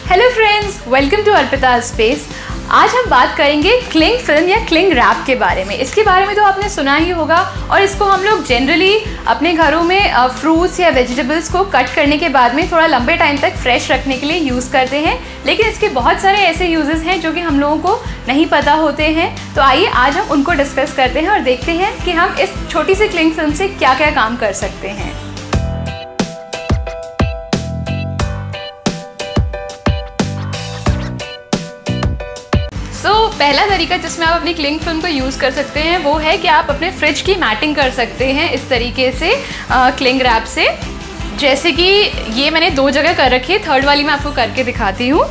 Hello friends, welcome to Arpita space. आज हम बात करेंगे क्लिंग फिल्म या क्लिंग रैप के बारे में। इसके बारे में तो आपने सुना ही होगा और इसको हम लोग जनरली अपने घरों में फ्रूट्स या वेजिटेबल्स को कट करने के बाद में थोड़ा लंबे टाइम तक फ्रेश रखने के लिए यूज़ करते हैं। लेकिन इसके बहुत सारे ऐसे यूजेस हैं जो कि हम लोगों को नहीं पता होते हैं। तो आइए आज हम उनको डिस्कस करते हैं और देखते हैं कि हम इस छोटी सी क्लिंग फिल्म से क्या क्या काम कर सकते हैं। पहला तरीका जिसमें आप अपनी क्लिंग फिल्म को यूज़ कर सकते हैं वो है कि आप अपने फ्रिज की मैटिंग कर सकते हैं इस तरीके से क्लिंग रैप से। जैसे कि ये मैंने 2 जगह कर रखी है, थर्ड वाली मैं आपको करके दिखाती हूँ।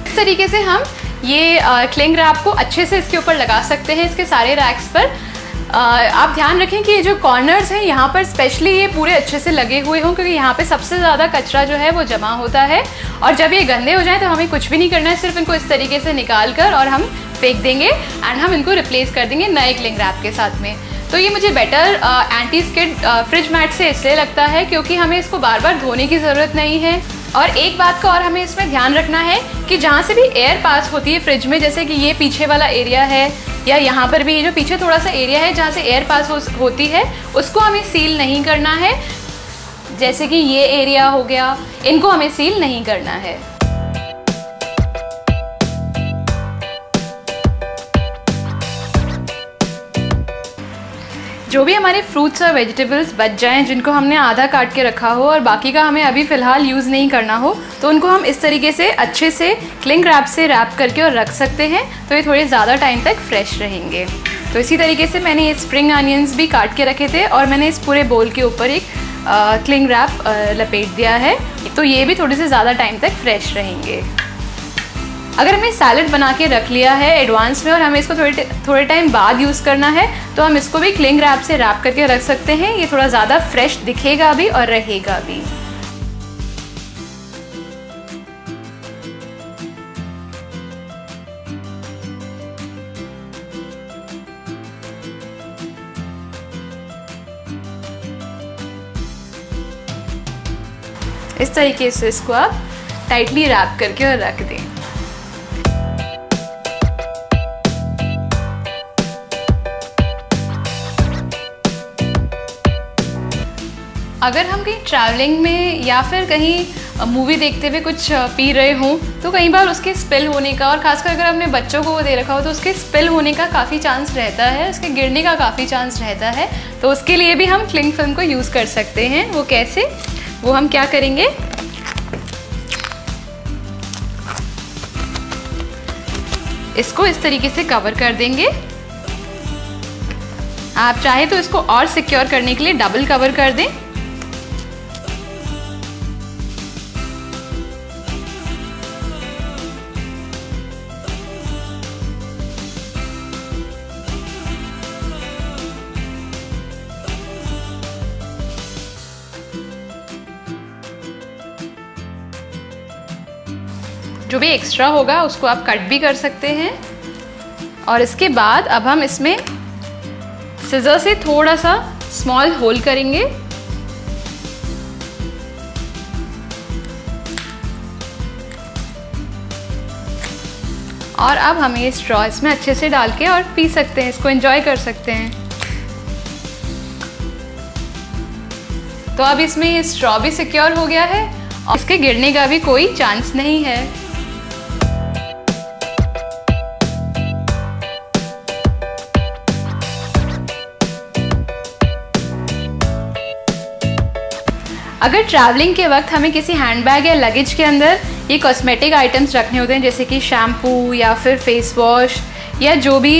इस तरीके से हम ये क्लिंग रैप को अच्छे से इसके ऊपर लगा सकते हैं, इसके सारे रैक्स पर। आप ध्यान रखें कि ये जो कॉर्नर्स हैं यहाँ पर स्पेशली ये पूरे अच्छे से लगे हुए हों, क्योंकि यहाँ पे सबसे ज़्यादा कचरा जो है वो जमा होता है। और जब ये गंदे हो जाएं तो हमें कुछ भी नहीं करना है, सिर्फ इनको इस तरीके से निकाल कर और हम फेंक देंगे एंड हम इनको रिप्लेस कर देंगे नए क्लिंग रैप के साथ में। तो ये मुझे better anti skid fridge mat से इसलिए लगता है क्योंकि हमें इसको बार बार धोने की ज़रूरत नहीं है। और एक बात का और हमें इसमें ध्यान रखना है कि जहाँ से भी एयर पास होती है फ्रिज में, जैसे कि ये पीछे वाला एरिया है या यहाँ पर भी ये जो पीछे थोड़ा सा एरिया है जहाँ से एयर पास होती है, उसको हमें सील नहीं करना है। जैसे कि ये एरिया हो गया, इनको हमें सील नहीं करना है। जो भी हमारे फ्रूट्स और वेजिटेबल्स बच जाएं, जिनको हमने आधा काट के रखा हो और बाकी का हमें अभी फ़िलहाल यूज़ नहीं करना हो, तो उनको हम इस तरीके से अच्छे से क्लिंग रैप से रैप करके और रख सकते हैं। तो ये थोड़े ज़्यादा टाइम तक फ्रेश रहेंगे। तो इसी तरीके से मैंने ये स्प्रिंग अनियंस भी काट के रखे थे और मैंने इस पूरे बोल के ऊपर एक क्लिंग रैप लपेट दिया है। तो ये भी थोड़े से ज़्यादा टाइम तक फ्रेश रहेंगे। अगर हमें सैलड बना के रख लिया है एडवांस में और हमें इसको थोड़े टाइम बाद यूज़ करना है, तो हम इसको भी क्लिंग रैप से रैप करके रख सकते हैं। ये थोड़ा ज़्यादा फ्रेश दिखेगा भी और रहेगा भी। इस तरीके से इसको आप टाइटली रैप करके और रख दें। अगर हम कहीं ट्रैवलिंग में या फिर कहीं मूवी देखते हुए कुछ पी रहे हों, तो कई बार उसके स्पिल होने का, और खासकर अगर हमने बच्चों को वो दे रखा हो तो उसके स्पिल होने का काफ़ी चांस रहता है, उसके गिरने का काफ़ी चांस रहता है। तो उसके लिए भी हम क्लिंग फिल्म को यूज़ कर सकते हैं। वो कैसे, वो हम क्या करेंगे, इसको इस तरीके से कवर कर देंगे। आप चाहे तो इसको और सिक्योर करने के लिए डबल कवर कर दें। जो भी एक्स्ट्रा होगा उसको आप कट भी कर सकते हैं। और इसके बाद अब हम इसमें सिजर से थोड़ा सा स्मॉल होल करेंगे और अब हम ये स्ट्रॉ इसमें अच्छे से डाल के और पी सकते हैं, इसको एंजॉय कर सकते हैं। तो अब इसमें ये स्ट्रॉ भी सिक्योर हो गया है और इसके गिरने का भी कोई चांस नहीं है। अगर ट्रैवलिंग के वक्त हमें किसी हैंडबैग या लगेज के अंदर ये कॉस्मेटिक आइटम्स रखने होते हैं, जैसे कि शैम्पू या फिर फेस वॉश या जो भी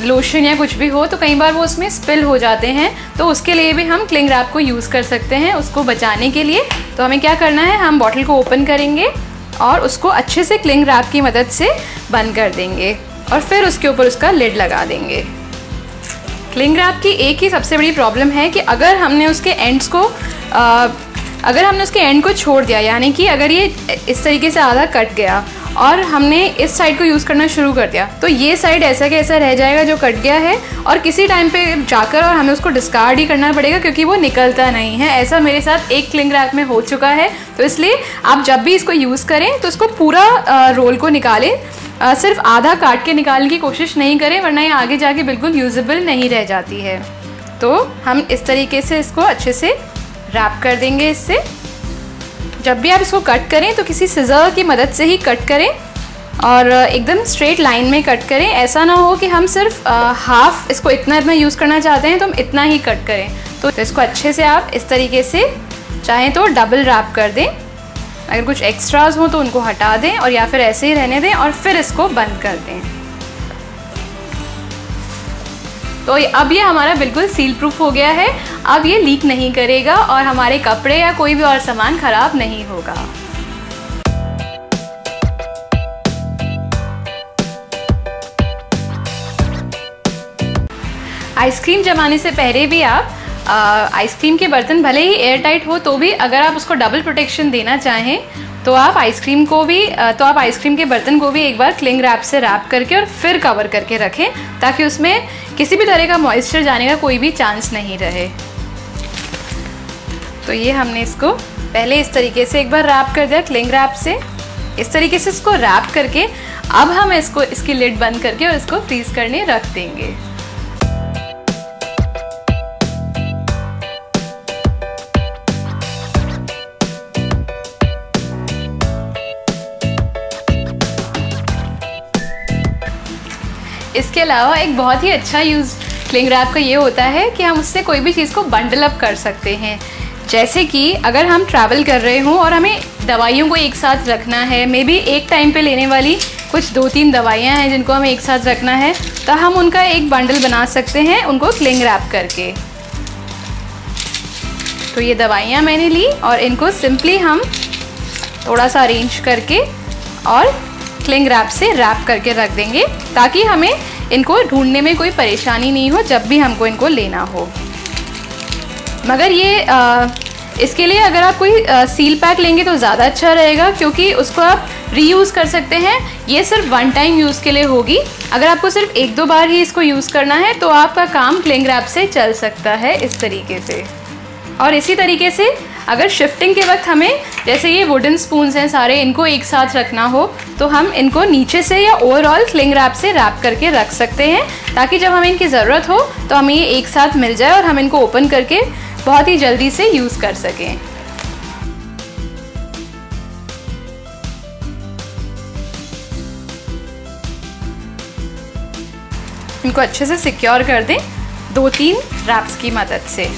लोशन या कुछ भी हो, तो कई बार वो उसमें स्पिल हो जाते हैं। तो उसके लिए भी हम क्लिंग रैप को यूज़ कर सकते हैं उसको बचाने के लिए। तो हमें क्या करना है, हम बॉटल को ओपन करेंगे और उसको अच्छे से क्लिंग रैप की मदद से बंद कर देंगे और फिर उसके ऊपर उसका लिड लगा देंगे। क्लिंग रैप की एक ही सबसे बड़ी प्रॉब्लम है कि अगर हमने उसके एंड्स को एंड को छोड़ दिया, यानी कि अगर ये इस तरीके से आधा कट गया और हमने इस साइड को यूज़ करना शुरू कर दिया, तो ये साइड ऐसा का ऐसा रह जाएगा जो कट गया है, और किसी टाइम पे जाकर और हमें उसको डिस्कार्ड ही करना पड़ेगा क्योंकि वो निकलता नहीं है। ऐसा मेरे साथ एक क्लिंग रैप में हो चुका है। तो इसलिए आप जब भी इसको यूज़ करें तो इसको पूरा रोल को निकालें, सिर्फ आधा काट के निकालने की कोशिश नहीं करें, वरना ये आगे जाके बिल्कुल यूजेबल नहीं रह जाती है। तो हम इस तरीके से इसको अच्छे से रैप कर देंगे। इससे जब भी आप इसको कट करें तो किसी सिज़र की मदद से ही कट करें और एकदम स्ट्रेट लाइन में कट करें। ऐसा ना हो कि हम सिर्फ हाफ इसको इतना यूज़ करना चाहते हैं तो हम इतना ही कट करें। तो इसको अच्छे से आप इस तरीके से चाहें तो डबल रैप कर दें, अगर कुछ एक्स्ट्राज हो तो उनको हटा दें, और या फिर ऐसे ही रहने दें और फिर इसको बंद कर दें। तो अब ये हमारा बिल्कुल सील प्रूफ हो गया है। अब ये लीक नहीं करेगा और हमारे कपड़े या कोई भी और सामान खराब नहीं होगा। आइसक्रीम जमाने से पहले भी आप आइसक्रीम के बर्तन भले ही एयर टाइट हो तो भी अगर आप उसको डबल प्रोटेक्शन देना चाहें तो आप आइसक्रीम के बर्तन को भी एक बार क्लिंग रैप से रैप करके और फिर कवर करके रखें, ताकि उसमें किसी भी तरह का मॉइस्चर जाने का कोई भी चांस नहीं रहे। तो ये हमने इसको पहले इस तरीके से एक बार रैप कर दिया क्लिंग रैप से। इस तरीके से इसको रैप करके अब हम इसकी लिड बंद करके और इसको फ्रीज करने रख देंगे। इसके अलावा एक बहुत ही अच्छा यूज़ क्लिंग रैप का ये होता है कि हम उससे कोई भी चीज़ को बंडल अप कर सकते हैं। जैसे कि अगर हम ट्रैवल कर रहे हों और हमें दवाइयों को एक साथ रखना है, मे बी एक टाइम पे लेने वाली कुछ 2-3 दवाइयाँ हैं जिनको हमें एक साथ रखना है, तो हम उनका एक बंडल बना सकते हैं उनको क्लिंग रैप करके। तो ये दवाइयाँ मैंने ली और इनको सिंपली हम थोड़ा सा अरेंज करके और क्लिंग रैप से रैप करके रख देंगे, ताकि हमें इनको ढूंढने में कोई परेशानी नहीं हो जब भी हमको इनको लेना हो। मगर ये इसके लिए अगर आप कोई सील पैक लेंगे तो ज़्यादा अच्छा रहेगा, क्योंकि उसको आप रीयूज़ कर सकते हैं। ये सिर्फ वन टाइम यूज़ के लिए होगी। अगर आपको सिर्फ 1-2 बार ही इसको यूज़ करना है तो आपका काम क्लिंग रैप से चल सकता है इस तरीके से। और इसी तरीके से अगर शिफ्टिंग के वक्त हमें, जैसे ये वुडन स्पून्स हैं सारे, इनको एक साथ रखना हो तो हम इनको नीचे से या ओवरऑल क्लिंग रैप से रैप करके रख सकते हैं, ताकि जब हमें इनकी ज़रूरत हो तो हमें ये एक साथ मिल जाए और हम इनको ओपन करके बहुत ही जल्दी से यूज़ कर सकें। इनको अच्छे से सिक्योर कर दें 2-3 रैप्स की मदद से।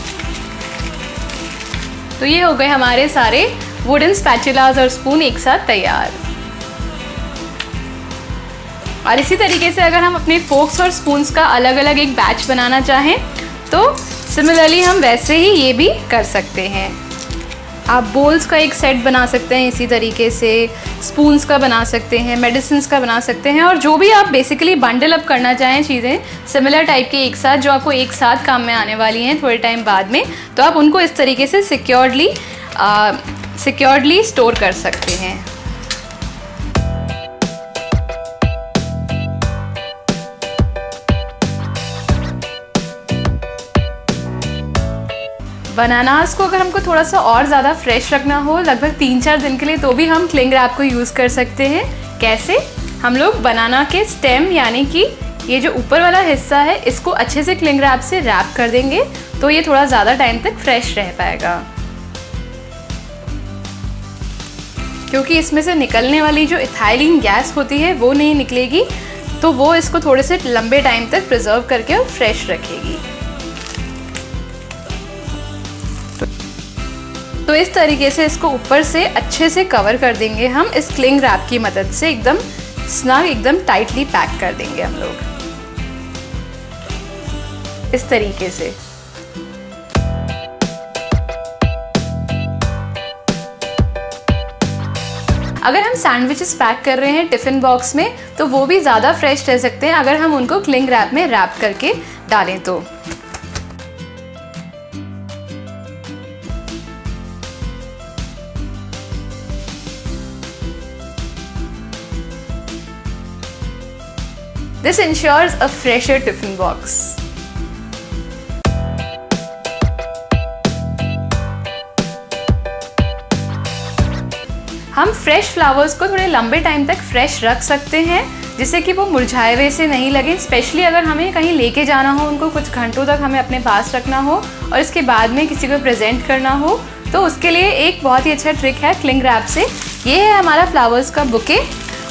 तो ये हो गए हमारे सारे वुडन स्पैचुलास और स्पून एक साथ तैयार। और इसी तरीके से अगर हम अपने फोक्स और स्पून्स का अलग अलग एक बैच बनाना चाहें तो सिमिलरली हम वैसे ही ये भी कर सकते हैं। आप बोल्स का एक सेट बना सकते हैं, इसी तरीके से स्पून्स का बना सकते हैं, मेडिसिन्स का बना सकते हैं, और जो भी आप बेसिकली बंडल अप करना चाहें चीज़ें सिमिलर टाइप के एक साथ, जो आपको एक साथ काम में आने वाली हैं थोड़े टाइम बाद में, तो आप उनको इस तरीके से सिक्योर्डली स्टोर कर सकते हैं। बनानास को अगर हमको थोड़ा सा और ज़्यादा फ्रेश रखना हो, लगभग 3-4 दिन के लिए, तो भी हम क्लिंग रैप को यूज़ कर सकते हैं। कैसे? हम लोग बनाना के स्टेम, यानी कि ये जो ऊपर वाला हिस्सा है, इसको अच्छे से क्लिंग रैप से रैप कर देंगे तो ये थोड़ा ज़्यादा टाइम तक फ्रेश रह पाएगा, क्योंकि इसमें से निकलने वाली जो इथाइलिन गैस होती है वो नहीं निकलेगी, तो वो इसको थोड़े से लंबे टाइम तक प्रिजर्व करके और फ्रेश रखेगी। तो इस तरीके से इसको ऊपर से अच्छे से कवर कर देंगे हम इस क्लिंग रैप की मदद से। एकदम स्नग, एकदम टाइटली पैक कर देंगे हम लोग इस तरीके से। अगर हम सैंडविचेस पैक कर रहे हैं टिफ़िन बॉक्स में तो वो भी ज़्यादा फ्रेश रह सकते हैं अगर हम उनको क्लिंग रैप में रैप करके डालें तो। This ensures a fresher tiffin box. हम फ्रेश फ्लावर्स को थोड़े लंबे टाइम तक फ्रेश रख सकते हैं जिससे कि वो मुरझाए हुए से नहीं लगे, स्पेशली अगर हमें कहीं लेके जाना हो, उनको कुछ घंटों तक हमें अपने पास रखना हो और इसके बाद में किसी को प्रेजेंट करना हो, तो उसके लिए एक बहुत ही अच्छा ट्रिक है क्लिंग रैप से। ये है हमारा फ्लावर्स का बुके।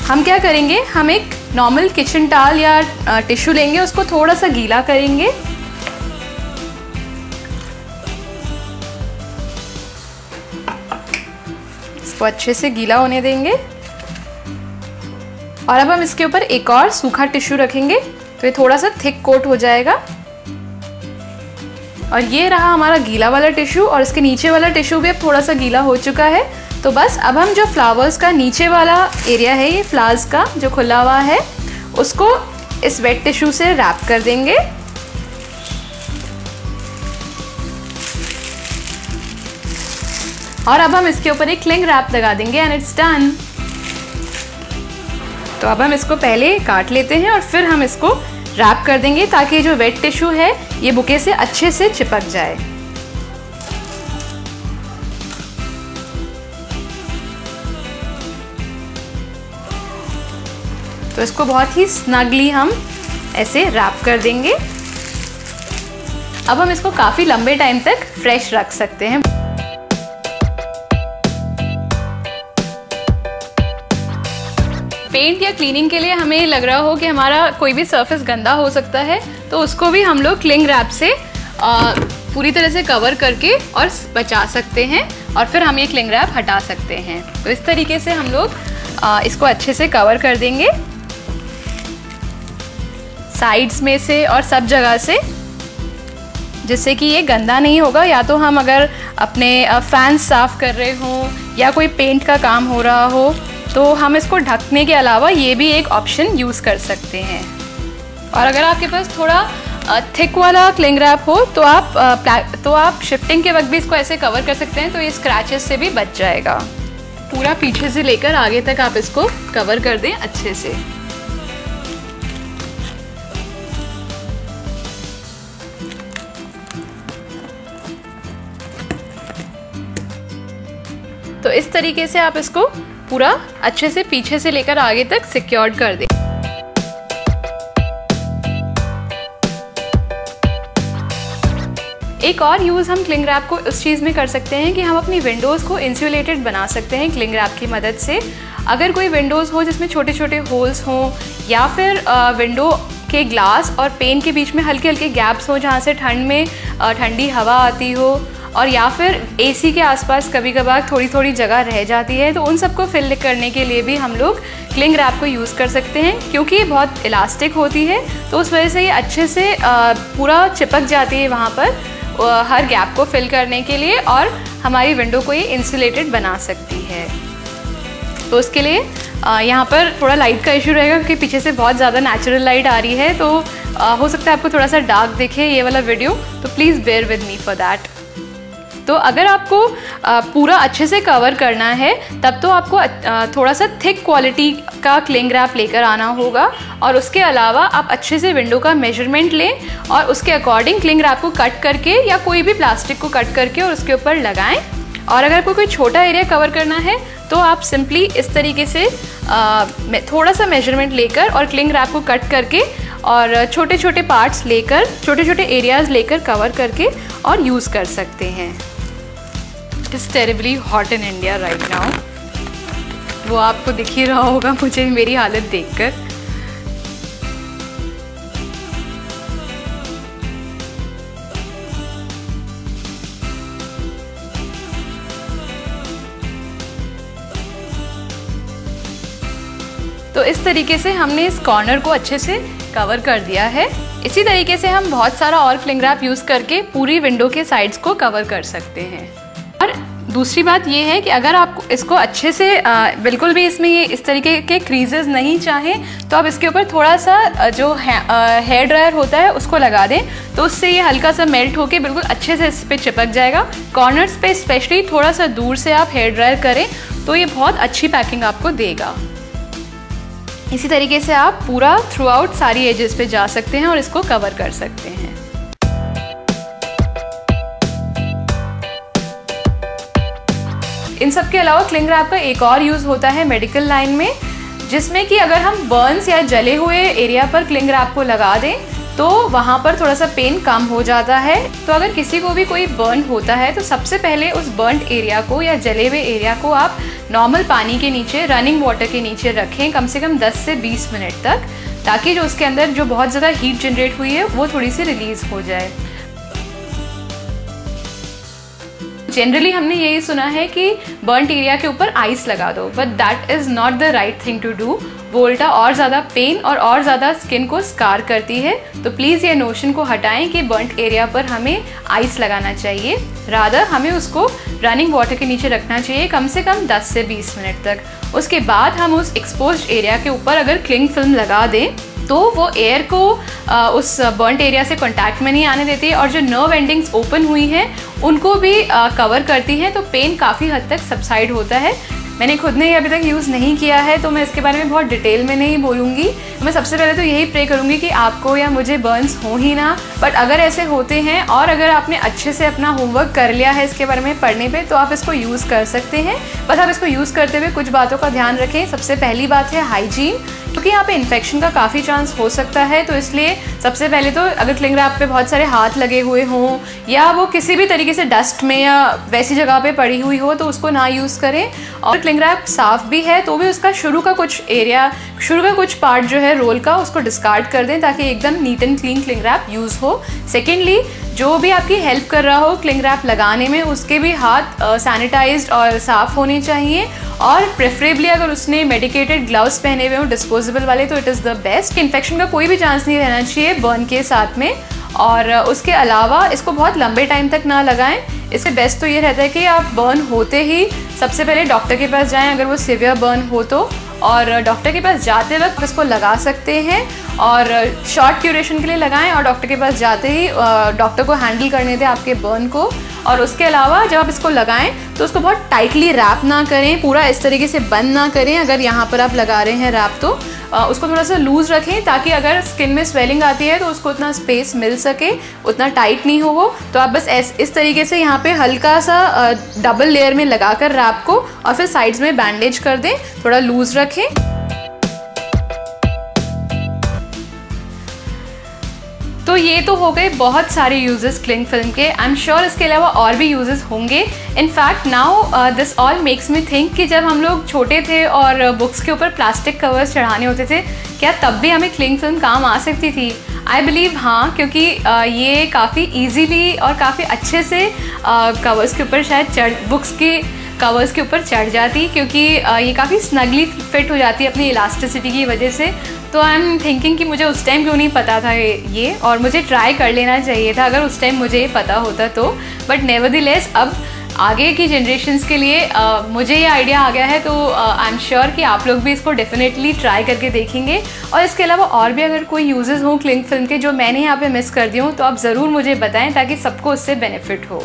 हम क्या करेंगे, हम एक नॉर्मल किचन टॉवल या टिश्यू लेंगे, उसको थोड़ा सा गीला करेंगे, इसको अच्छे से गीला होने देंगे और अब हम इसके ऊपर एक और सूखा टिश्यू रखेंगे तो ये थोड़ा सा थिक कोट हो जाएगा। और ये रहा हमारा गीला वाला टिश्यू और इसके नीचे वाला टिश्यू भी अब थोड़ा सा गीला हो चुका है। तो बस अब हम जो फ्लावर्स का नीचे वाला एरिया है, ये फ्लावर्स का जो खुला हुआ है, उसको इस वेट टिश्यू से रैप कर देंगे। और अब हम इसके ऊपर एक क्लिंग रैप लगा देंगे एंड इट्स डन। तो अब हम इसको पहले काट लेते हैं और फिर हम इसको रैप कर देंगे ताकि जो वेट टिश्यू है ये बुके से अच्छे से चिपक जाए। तो इसको बहुत ही स्नगली हम ऐसे रैप कर देंगे। अब हम इसको काफ़ी लंबे टाइम तक फ्रेश रख सकते हैं। पेंट या क्लीनिंग के लिए हमें लग रहा हो कि हमारा कोई भी सरफेस गंदा हो सकता है तो उसको भी हम लोग क्लिंग रैप से पूरी तरह से कवर करके और बचा सकते हैं और फिर हम ये क्लिंग रैप हटा सकते हैं। तो इस तरीके से हम लोग इसको अच्छे से कवर कर देंगे साइड्स में से और सब जगह से, जिससे कि ये गंदा नहीं होगा। या तो हम अगर अपने फैन साफ़ कर रहे हों या कोई पेंट का काम हो रहा हो तो हम इसको ढकने के अलावा ये भी एक ऑप्शन यूज़ कर सकते हैं। और अगर आपके पास थोड़ा थिक वाला क्लिंग रैप हो तो आप शिफ्टिंग के वक्त भी इसको ऐसे कवर कर सकते हैं तो ये स्क्रैचेस से भी बच जाएगा। पूरा पीछे से लेकर आगे तक आप इसको कवर कर दें अच्छे से। तो इस तरीके से आप इसको पूरा अच्छे से पीछे से लेकर आगे तक सिक्योर्ड कर दें। एक और यूज़ हम क्लिंग रैप को उस चीज़ में कर सकते हैं कि हम अपनी विंडोज़ को इंसुलेटेड बना सकते हैं क्लिंग रैप की मदद से। अगर कोई विंडोज़ हो जिसमें छोटे छोटे होल्स हों या फिर विंडो के ग्लास और पेन के बीच में हल्के हल्के गैप्स हो जहाँ से ठंड में ठंडी हवा आती हो, और या फिर एसी के आसपास कभी कभार थोड़ी थोड़ी जगह रह जाती है, तो उन सबको फिल करने के लिए भी हम लोग क्लिंग रैप को यूज़ कर सकते हैं। क्योंकि ये बहुत इलास्टिक होती है तो उस वजह से ये अच्छे से पूरा चिपक जाती है वहाँ पर हर गैप को फिल करने के लिए, और हमारी विंडो को ये इंसुलेटेड बना सकती है। तो उसके लिए यहाँ पर थोड़ा लाइट का इशू रहेगा क्योंकि पीछे से बहुत ज़्यादा नेचुरल लाइट आ रही है, तो हो सकता है आपको थोड़ा सा डार्क दिखे ये वाला वीडियो, तो please bear with me for that. तो अगर आपको पूरा अच्छे से कवर करना है तब तो आपको थोड़ा सा थिक क्वालिटी का क्लिंग रैप लेकर आना होगा, और उसके अलावा आप अच्छे से विंडो का मेजरमेंट लें और उसके अकॉर्डिंग क्लिंग रैप को कट करके या कोई भी प्लास्टिक को कट करके और उसके ऊपर लगाएं। और अगर आपको कोई छोटा एरिया कवर करना है तो आप सिंपली इस तरीके से थोड़ा सा मेजरमेंट लेकर और क्लिंग रैप को कट करके और छोटे छोटे पार्ट्स लेकर, छोटे छोटे एरियाज़ लेकर कवर करके और यूज़ कर सकते हैं। It is terribly hot in India right now, वो आपको दिख ही रहा होगा मुझे मेरी हालत देखकर। तो इस तरीके से हमने इस कॉर्नर को अच्छे से कवर कर दिया है। इसी तरीके से हम बहुत सारा और क्लिंग रैप यूज़ करके पूरी विंडो के साइड्स को कवर कर सकते हैं। और दूसरी बात ये है कि अगर आप इसको अच्छे से बिल्कुल भी इसमें ये इस तरीके के क्रीजेस नहीं चाहें तो आप इसके ऊपर थोड़ा सा जो हेयर ड्रायर होता है उसको लगा दें, तो उससे ये हल्का सा मेल्ट होके बिल्कुल अच्छे से इस पर चिपक जाएगा। कॉर्नर्स पे स्पेशली थोड़ा सा दूर से आप हेयर ड्रायर करें तो ये बहुत अच्छी पैकिंग आपको देगा। इसी तरीके से आप पूरा थ्रू आउट सारी एजेस पे जा सकते हैं और इसको कवर कर सकते हैं। इन सब के अलावा क्लिंग रैप का एक और यूज़ होता है मेडिकल लाइन में, जिसमें कि अगर हम बर्न्स या जले हुए एरिया पर क्लिंग रैप को लगा दें तो वहाँ पर थोड़ा सा पेन कम हो जाता है। तो अगर किसी को भी कोई बर्न होता है तो सबसे पहले उस बर्नड एरिया को या जले हुए एरिया को आप नॉर्मल पानी के नीचे, रनिंग वाटर के नीचे रखें कम से कम 10 से 20 मिनट तक, ताकि जो उसके अंदर जो बहुत ज़्यादा हीट जनरेट हुई है वो थोड़ी सी रिलीज़ हो जाए। जनरली हमने यही सुना है कि बर्नड एरिया के ऊपर आइस लगा दो, but that is not the right thing to do. वो उल्टा और ज़्यादा पेन और ज़्यादा स्किन को स्कार करती है। तो प्लीज़ ये नोशन को हटाएं कि बर्नड एरिया पर हमें आइस लगाना चाहिए, रादर हमें उसको रनिंग वाटर के नीचे रखना चाहिए कम से कम 10 से 20 मिनट तक। उसके बाद हम उस एक्सपोज्ड एरिया के ऊपर अगर क्लिंग फिल्म लगा दें तो वो एयर को उस बर्नड एरिया से कांटेक्ट में नहीं आने देती और जो नर्व एंडिंग्स ओपन हुई हैं उनको भी कवर करती हैं, तो पेन काफ़ी हद तक सबसाइड होता है। मैंने खुद ने अभी तक यूज़ नहीं किया है तो मैं इसके बारे में बहुत डिटेल में नहीं बोलूँगी। मैं सबसे पहले तो यही प्रे करूँगी कि आपको या मुझे बर्न्स हो ही ना, बट अगर ऐसे होते हैं और अगर आपने अच्छे से अपना होमवर्क कर लिया है इसके बारे में पढ़ने पे तो आप इसको यूज़ कर सकते हैं। बस आप इसको यूज़ करते हुए कुछ बातों का ध्यान रखें। सबसे पहली बात है हाइजीन, क्योंकि यहाँ पे इन्फेक्शन का काफ़ी चांस हो सकता है। तो इसलिए सबसे पहले तो अगर क्लिंग रैप पे बहुत सारे हाथ लगे हुए हों या वो किसी भी तरीके से डस्ट में या वैसी जगह पे पड़ी हुई हो तो उसको ना यूज़ करें। और क्लिंग रैप साफ़ भी है तो भी उसका शुरू का कुछ पार्ट जो है रोल का उसको डिस्कार्ड कर दें ताकि एकदम neat and clean cling wrap use हो। सेकेंडली, जो भी आपकी हेल्प कर रहा हो क्लिंग रैप लगाने में उसके भी हाथ सैनिटाइज्ड और साफ़ होने चाहिए, और प्रेफरेबली अगर उसने मेडिकेटेड ग्लव्स पहने हुए हो डिस्पोजेबल वाले तो it is the best. Infection का कोई भी चांस नहीं रहना चाहिए बर्न के साथ में। और उसके अलावा इसको बहुत लंबे टाइम तक ना लगाएं। इससे बेस्ट तो ये रहता है कि आप बर्न होते ही सबसे पहले डॉक्टर के पास जाएं अगर वो सीवियर बर्न हो तो, और डॉक्टर के पास जाते वक्त इसको लगा सकते हैं और शॉर्ट ड्यूरेशन के लिए लगाएं और डॉक्टर के पास जाते ही डॉक्टर को हैंडल करने दें आपके बर्न को। और उसके अलावा जब आप इसको लगाएं तो उसको बहुत टाइटली रैप ना करें, पूरा इस तरीके से बंद ना करें। अगर यहाँ पर आप लगा रहे हैं रैप तो उसको थोड़ा सा लूज़ रखें ताकि अगर स्किन में स्वेलिंग आती है तो उसको उतना स्पेस मिल सके, उतना टाइट नहीं हो वो। तो आप बस इस तरीके से यहाँ पे हल्का सा डबल लेयर में लगाकर रैप को और फिर साइड्स में बैंडेज कर दें, थोड़ा लूज़ रखें। तो ये तो हो गए बहुत सारे यूजेस क्लिंग फिल्म के। आई एम श्योर इसके अलावा और भी यूजेस होंगे। In fact now this all makes me think कि जब हम लोग छोटे थे और बुक्स के ऊपर प्लास्टिक कवर्स चढ़ाने होते थे, क्या तब भी हमें क्लिंग फिल्म काम आ सकती थी? आई बिलीव हाँ, क्योंकि ये काफ़ी ईजीली और काफ़ी अच्छे से कवर्स के ऊपर शायद बुक्स के कवर्स के ऊपर चढ़ जाती, क्योंकि ये काफ़ी स्नगली फिट हो जाती है अपनी इलास्टिसिटी की वजह से। तो आई एम थिंकिंग कि मुझे उस टाइम क्यों नहीं पता था ये, और मुझे ट्राई कर लेना चाहिए था अगर उस टाइम मुझे पता होता तो। बट नेवरदलेस अब आगे की जनरेशन्स के लिए मुझे ये आइडिया आ गया है, तो आई एम श्योर कि आप लोग भी इसको डेफिनेटली ट्राई करके देखेंगे। और इसके अलावा और भी अगर कोई यूजेस हों क्लिंग फिल्म के जो मैंने यहाँ पे मिस कर दी हूँ तो आप ज़रूर मुझे बताएं ताकि सबको उससे बेनिफिट हो।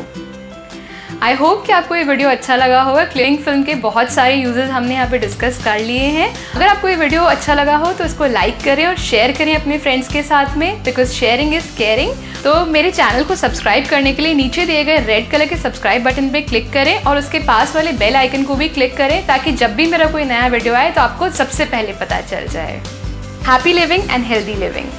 आई होप कि आपको ये वीडियो अच्छा लगा होगा। क्लिंग फिल्म के बहुत सारे यूजेस हमने यहाँ पे डिस्कस कर लिए हैं। अगर आपको ये वीडियो अच्छा लगा हो तो इसको लाइक करें और शेयर करें अपने फ्रेंड्स के साथ में, बिकॉज शेयरिंग इज़ केयरिंग। तो मेरे चैनल को सब्सक्राइब करने के लिए नीचे दिए गए रेड कलर के सब्सक्राइब बटन पे क्लिक करें और उसके पास वाले बेल आइकन को भी क्लिक करें ताकि जब भी मेरा कोई नया वीडियो आए तो आपको सबसे पहले पता चल जाए। Happy living and healthy living.